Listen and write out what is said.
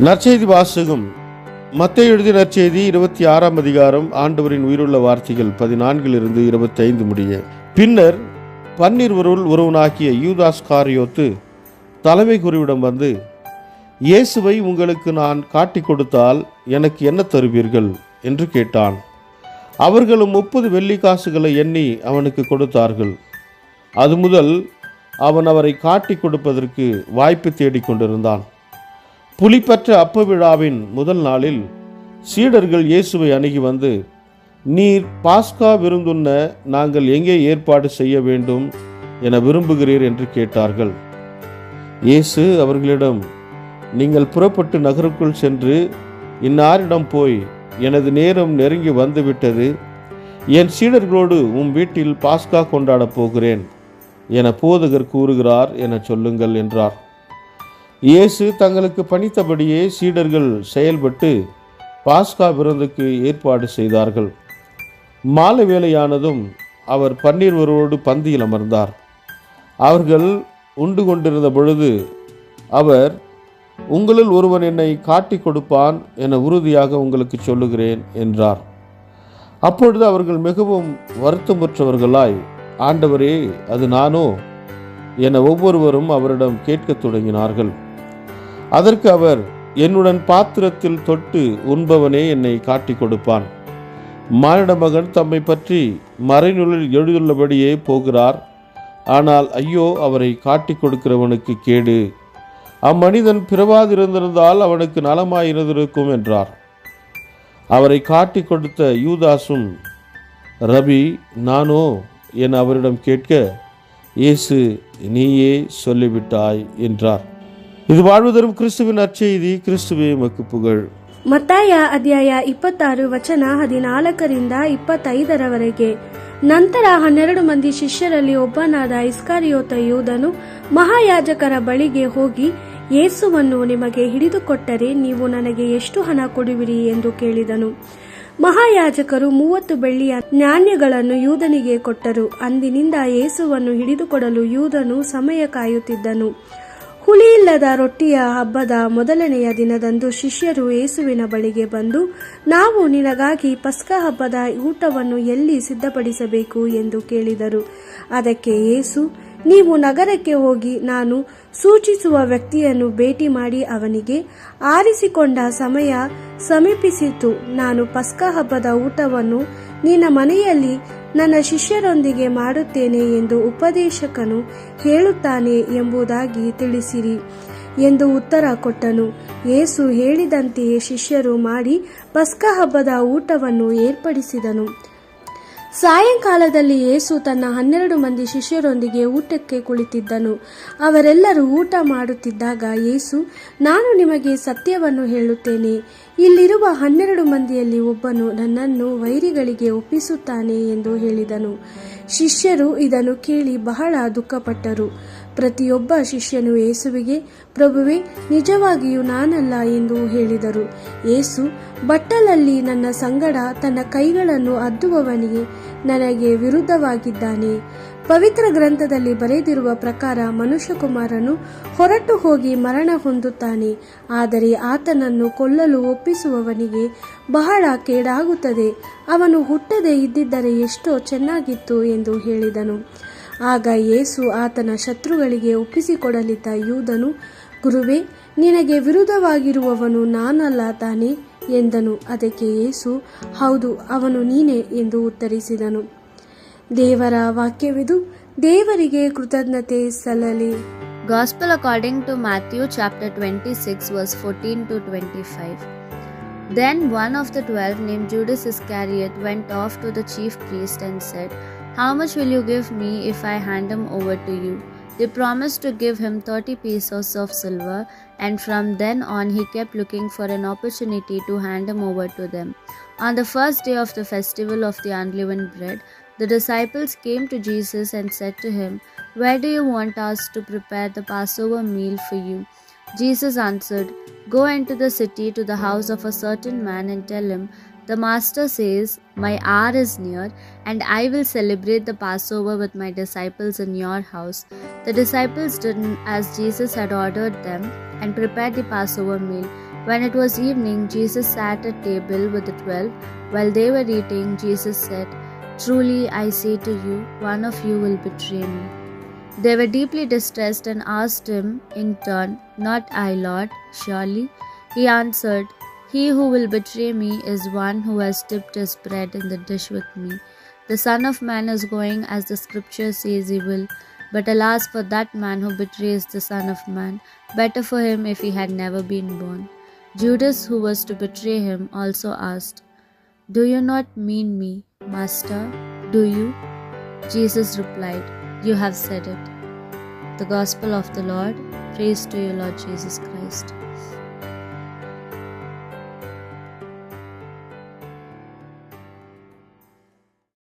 நற்செய்தி வாசகம். மத்தேயு எழுதிய நற்செய்தி 26ஆம் அதிகாரம். ஆண்டவரின் உயிருள்ள வார்த்தைகள் 14 25 முடிய. பின்னர் 12 ஒருவனாகிய யூதாஸ் காரியோத்து தலைமை குருவிடம் வந்து, இயேசுவை உங்களுக்கு நான் காட்டி கொடுத்தால் எனக்கு என்ன தருவீர்கள் என்று கேட்டான். அவர்களும் 30 வெள்ளிக்காசுகளை எண்ணி அவனுக்கு கொடுத்தார்கள். அது முதல் அவன் அவரை காட்டி கொடுப்பதற்கு வாய்ப்பு தேடிக்கொண்டிருந்தான். புலிப்பற்ற அப்ப விழாவின் முதல் நாளில் சீடர்கள் இயேசுவை அணுகி வந்து, நீர் பாஸ்கா விருந்துண்ண நாங்கள் எங்கே ஏற்பாடு செய்ய வேண்டும் என விரும்புகிறீர் என்று கேட்டார்கள். இயேசு அவர்களிடம், நீங்கள் புறப்பட்டு நகருக்குள் சென்று இன்னாரிடம் போய், எனது நேரம் நெருங்கி வந்துவிட்டது, என் சீடர்களோடு வீட்டில் பாஸ்கா கொண்டாடப் போகிறேன் என போதகர் கூறுகிறார் என சொல்லுங்கள் என்றார். இயேசு தங்களுக்கு பணித்தபடியே சீடர்கள் செயல்பட்டு பாஸ்கா விருந்துக்கு ஏற்பாடு செய்தார்கள். மாலை வேளையானதும் அவர் 12 பந்தியில் அமர்ந்தார். அவர்கள் உண்டு கொண்டிருந்த பொழுது அவர், உங்களில் ஒருவன் என்னை காட்டி கொடுப்பான் என உறுதியாக உங்களுக்கு சொல்லுகிறேன் என்றார். அப்பொழுது அவர்கள் மிகவும் வருத்தமுற்றவர்களாய், ஆண்டவரே, அது நானோ என ஒவ்வொருவரும் அவரிடம் கேட்கத் தொடங்கினார்கள். அதற்கு அவர், என்னுடன் பாத்திரத்தில் தொட்டு உண்பவனே என்னை காட்டி கொடுப்பான். மானிட மகன் தம்மை பற்றி மறைநூலில் எழுதுள்ளபடியே போகிறார். ஆனால் ஐயோ, அவரை காட்டி கொடுக்கிறவனுக்கு கேடு. அம்மனிதன் பிறவாதிருந்திருந்தால் அவனுக்கு நலமாயிருந்திருக்கும் என்றார். அவரை காட்டி கொடுத்த யூதாசும், ரபி, நானோ என அவரிடம் கேட்க, இயேசு, நீயே சொல்லிவிட்டாய் என்றார். ಇದು வாழ்வுதரும் கிறிஸ்துவின் நற்செய்தி. கிறிஸ்துவே உமக்கு புகழ். ಮತ್ತಾಯ ಅಧ್ಯಾಯ 26 ವಚನ 14ರಿಂದ 25ರವರೆಗೆ. ನಂತರ 12 ಮಂದಿ ಶಿಷ್ಯರಲ್ಲಿ ಒಬ್ಬನಾದ ಇಸ್ಕರಿಯೋತ ಯೂದನು ಮಹಾಯಾಜಕರ ಬಳಿಗೆ ಹೋಗಿ, ಯೇಸುವನ್ನು ನಿಮಗೆ ಹಿಡಿದುಕೊಟ್ಟರೆ ನೀವು ನನಗೆ ಎಷ್ಟು ಹಣ ಕೊಡುವಿರಿ ಎಂದು ಕೇಳಿದನು. ಮಹಾಯಾಜಕರು 30 ಬೆಳ್ಳಿಯ ನಾಣ್ಯಗಳನ್ನು ಯೂದನಿಗೆ ಕೊಟ್ಟರು. ಅಂದಿನಿಂದ ಯೇಸುವನ್ನು ಹಿಡಿದುಕೊಡಲು ಯೂದನು ಸಮಯ ಕಾಯುತ್ತಿದ್ದನು. ಹುಳಿಯಿಲ್ಲದ ರೊಟ್ಟಿಯ ಹಬ್ಬದ ಮೊದಲನೆಯ ದಿನದಂದು ಶಿಷ್ಯರು ಯೇಸುವಿನ ಬಳಿಗೆ ಬಂದು, ನಾವು ನಿನಗಾಗಿ ಪಸ್ಕ ಹಬ್ಬದ ಊಟವನ್ನು ಎಲ್ಲಿ ಸಿದ್ಧಪಡಿಸಬೇಕು ಎಂದು ಕೇಳಿದರು. ಅದಕ್ಕೆ ಯೇಸು, ನೀವು ನಗರಕ್ಕೆ ಹೋಗಿ ನಾನು ಸೂಚಿಸುವ ವ್ಯಕ್ತಿಯನ್ನು ಭೇಟಿ ಮಾಡಿ ಅವನಿಗೆ, ಆರಿಸಿಕೊಂಡ ಸಮಯ ಸಮೀಪಿಸಿತು, ನಾನು ಪಸ್ಕ ಹಬ್ಬದ ಊಟವನ್ನು ನಿನ್ನ ಮನೆಯಲ್ಲಿ ನನ್ನ ಶಿಷ್ಯರೊಂದಿಗೆ ಮಾಡುತ್ತೇನೆ ಎಂದು ಉಪದೇಶಕನು ಹೇಳುತ್ತಾನೆ ಎಂಬುದಾಗಿ ತಿಳಿಸಿರಿ ಎಂದು ಉತ್ತರ ಕೊಟ್ಟನು. ಯೇಸು ಹೇಳಿದಂತೆಯೇ ಶಿಷ್ಯರು ಮಾಡಿ ಪಸ್ಕ ಹಬ್ಬದ ಊಟವನ್ನು ಏರ್ಪಡಿಸಿದನು. ಸಾಯಂಕಾಲದಲ್ಲಿ ಯೇಸು ತನ್ನ 12 ಮಂದಿ ಶಿಷ್ಯರೊಂದಿಗೆ ಊಟಕ್ಕೆ ಕುಳಿತಿದ್ದನು. ಅವರೆಲ್ಲರೂ ಊಟ ಮಾಡುತ್ತಿದ್ದಾಗ ಯೇಸು, ನಾನು ನಿಮಗೆ ಸತ್ಯವನ್ನು ಹೇಳುತ್ತೇನೆ, ಇಲ್ಲಿರುವ 12 ಮಂದಿಯಲ್ಲಿ ಒಬ್ಬನು ನನ್ನನ್ನು ವೈರಿಗಳಿಗೆ ಒಪ್ಪಿಸುತ್ತಾನೆ ಎಂದು ಹೇಳಿದನು. ಶಿಷ್ಯರು ಇದನ್ನು ಕೇಳಿ ಬಹಳ ದುಃಖಪಟ್ಟರು. ಪ್ರತಿಯೊಬ್ಬ ಶಿಷ್ಯನು ಯೇಸುವಿಗೆ, ಪ್ರಭುವೇ, ನಿಜವಾಗಿಯೂ ನಾನಲ್ಲ ಎಂದು ಹೇಳಿದರು. ಯೇಸು, ಬಟ್ಟಲಲ್ಲಿ ನನ್ನ ಸಂಗಡ ತನ್ನ ಕೈಗಳನ್ನು ಅದ್ದುವವನಿಗೆ ನನಗೆ ವಿರುದ್ಧವಾಗಿದ್ದಾನೆ. ಪವಿತ್ರ ಗ್ರಂಥದಲ್ಲಿ ಬರೆದಿರುವ ಪ್ರಕಾರ ಮನುಷ್ಯಕುಮಾರನು ಹೊರಟು ಹೋಗಿ ಮರಣ ಹೊಂದುತ್ತಾನೆ, ಆದರೆ ಆತನನ್ನು ಕೊಲ್ಲಲು ಒಪ್ಪಿಸುವವನಿಗೆ ಬಹಳ ಕೇಡಾಗುತ್ತದೆ. ಅವನು ಹುಟ್ಟದೇ ಇದ್ದಿದ್ದರೆ ಎಷ್ಟೋ ಚೆನ್ನಾಗಿತ್ತು ಎಂದು ಹೇಳಿದನು. ಆಗ ಯೇಸು ಆತನ ಶತ್ರುಗಳಿಗೆ ಒಪ್ಪಿಸಿಕೊಡಲಿದ್ದ ಯೂದನು, ಗುರುವೇ, ನಿನಗೆ ವಿರುದ್ಧವಾಗಿರುವವನು ನಾನಲ್ಲ ತಾನೇ ಎಂದನು. ಅದಕ್ಕೆ ಯೇಸು, ಹೌದು, ಅವನು ನೀನೇ ಎಂದು ಉತ್ತರಿಸಿದನು. ದೇವರ ವಾಕ್ಯವಿದು. ದೇವರಿಗೆ ಕೃತಜ್ಞತೆ ಸಲ್ಲಲಿ. Gospel according to Matthew chapter 26 verse 14 to 25. Then one of the 12 named Judas Iscariot went off to the chief priest and said, How much will you give me if I hand him over to you? They promised to give him 30 pieces of silver, and from then on he kept looking for an opportunity to hand him over to them. On the first day of the festival of the unleavened bread, the disciples came to Jesus and said to him, Where do you want us to prepare the Passover meal for you? Jesus answered, Go into the city to the house of a certain man and tell him, The Master says, My hour is near, and I will celebrate the Passover with my disciples in your house. The disciples did as Jesus had ordered them and prepared the Passover meal. When it was evening, Jesus sat at table with the 12. While they were eating, Jesus said, "Truly I say to you, one of you will betray me." They were deeply distressed and asked him in turn, "Not I, Lord, surely?" He answered, "He who will betray me is one who has dipped his bread in the dish with me. The Son of Man is going as the scripture says he will, but alas for that man who betrays the Son of Man. Better for him if he had never been born." Judas, who was to betray him, also asked, "Do you not mean me, Master? Do you?" Jesus replied, "You have said it." The Gospel of the Lord. Praise to you, Lord Jesus Christ.